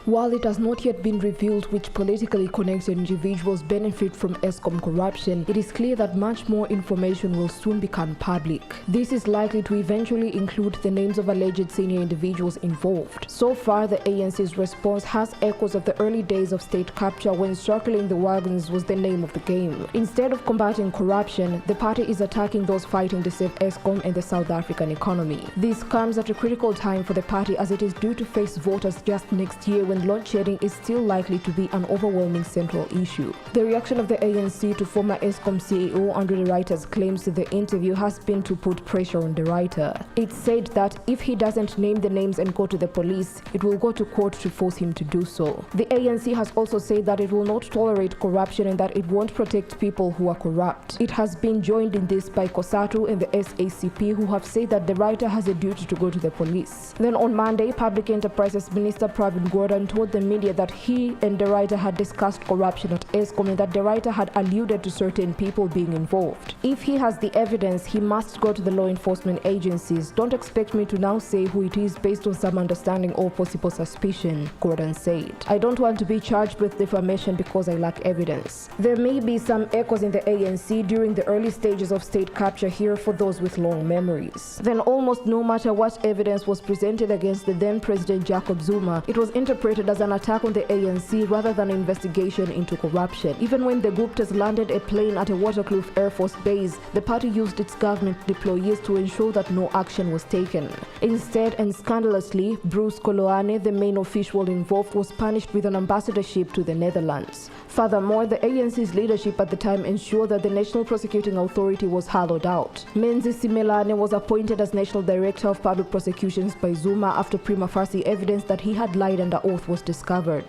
While it has not yet been revealed which politically connected individuals benefit from Eskom corruption, it is clear that much more information will soon become public. This is likely to eventually include the names of alleged senior individuals involved. So far, the ANC's response has echoes of the early days of state capture when circling the wagons was the name of the game. Instead of combating corruption, the party is attacking those fighting to save Eskom and the South African economy. This comes at a critical time for the party as it is due to face voters just next year when load shedding is still likely to be an overwhelming central issue. The reaction of the ANC to former Eskom CEO Andre de Ruyter's claims to the interview has been to put pressure on de Ruyter. It said that if he doesn't name the names and go to the police, it will go to court to force him to do so. The ANC has also said that it will not tolerate corruption and that it won't protect people who are corrupt. It has been joined in this by COSATU and the SACP, who have said that de Ruyter has a duty to go to the police. Then on Monday, Public Enterprises Minister Gordhan told the media that he and de Ruyter had discussed corruption at Eskom and that de Ruyter had alluded to certain people being involved. If he has the evidence, he must go to the law enforcement agencies. Don't expect me to now say who it is based on some understanding or possible suspicion, Gordhan said. I don't want to be charged with defamation because I lack evidence. There may be some echoes in the ANC during the early stages of state capture here for those with long memories. Then almost no matter what evidence was presented against the then President Jacob Zuma, it was interpreted as an attack on the ANC rather than an investigation into corruption. Even when the Guptas landed a plane at a Waterkloof Air Force base, the party used its government deployees to ensure that no action was taken. Instead, and scandalously, Bruce Koloane, the main official involved, was punished with an ambassadorship to the Netherlands. Furthermore, the ANC's leadership at the time ensured that the National Prosecuting Authority was hollowed out. Menzi Simelane was appointed as National Director of Public Prosecutions by Zuma after prima facie evidence that he had lied under oath was discovered.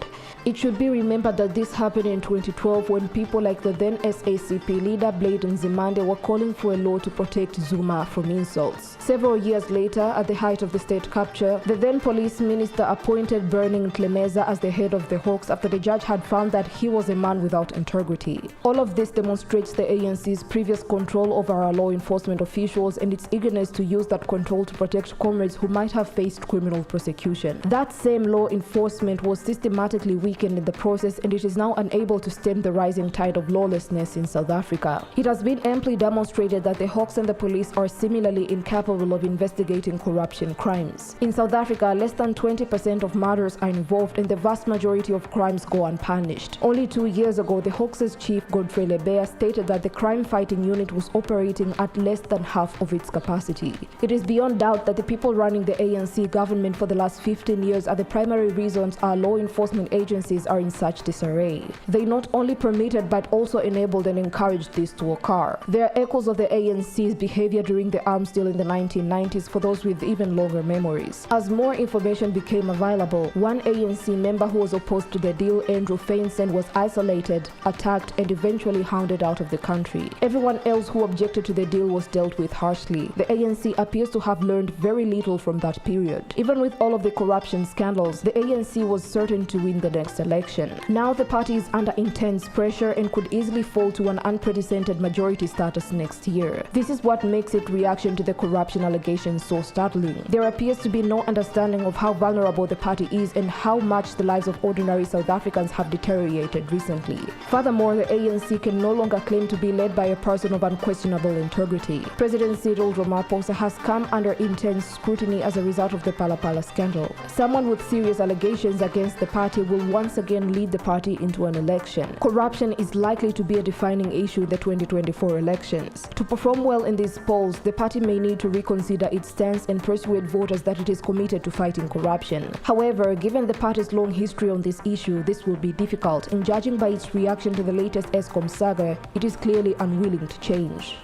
It should be remembered that this happened in 2012 when people like the then SACP leader Blade Nzimande were calling for a law to protect Zuma from insults. Several years later, at the height of the state capture, the then police minister appointed Burning Tlemeza as the head of the Hawks after the judge had found that he was a man without integrity. All of this demonstrates the ANC's previous control over our law enforcement officials and its eagerness to use that control to protect comrades who might have faced criminal prosecution. That same law enforcement was systematically weakened in the process, and it is now unable to stem the rising tide of lawlessness in South Africa. It has been amply demonstrated that the Hawks and the police are similarly incapable of investigating corruption crimes. In South Africa, less than 20% of murders are involved and the vast majority of crimes go unpunished. Only 2 years ago, the Hawks' chief Godfrey Lebeya stated that the crime-fighting unit was operating at less than half of its capacity. It is beyond doubt that the people running the ANC government for the last 15 years are the primary reasons our law enforcement agencies are in such disarray. They not only permitted but also enabled and encouraged this to occur. There are echoes of the ANC's behavior during the arms deal in the 1990s for those with even longer memories. As more information became available, one ANC member who was opposed to the deal, Andrew Feinsen, was isolated, attacked, and eventually hounded out of the country. Everyone else who objected to the deal was dealt with harshly. The ANC appears to have learned very little from that period. Even with all of the corruption scandals, the ANC was certain to win the next election. Now the party is under intense pressure and could easily fall to an unprecedented majority status next year. This is what makes its reaction to the corruption allegations so startling. There appears to be no understanding of how vulnerable the party is and how much the lives of ordinary South Africans have deteriorated recently. Furthermore, the ANC can no longer claim to be led by a person of unquestionable integrity. President Cyril Ramaphosa has come under intense scrutiny as a result of the Palapala scandal. Someone with serious allegations against the party will once again lead the party into an election. Corruption is likely to be a defining issue in the 2024 elections. To perform well in these polls, the party may need to reconsider its stance and persuade voters that it is committed to fighting corruption. However, given the party's long history on this issue, this will be difficult, and judging by its reaction to the latest Eskom saga, it is clearly unwilling to change.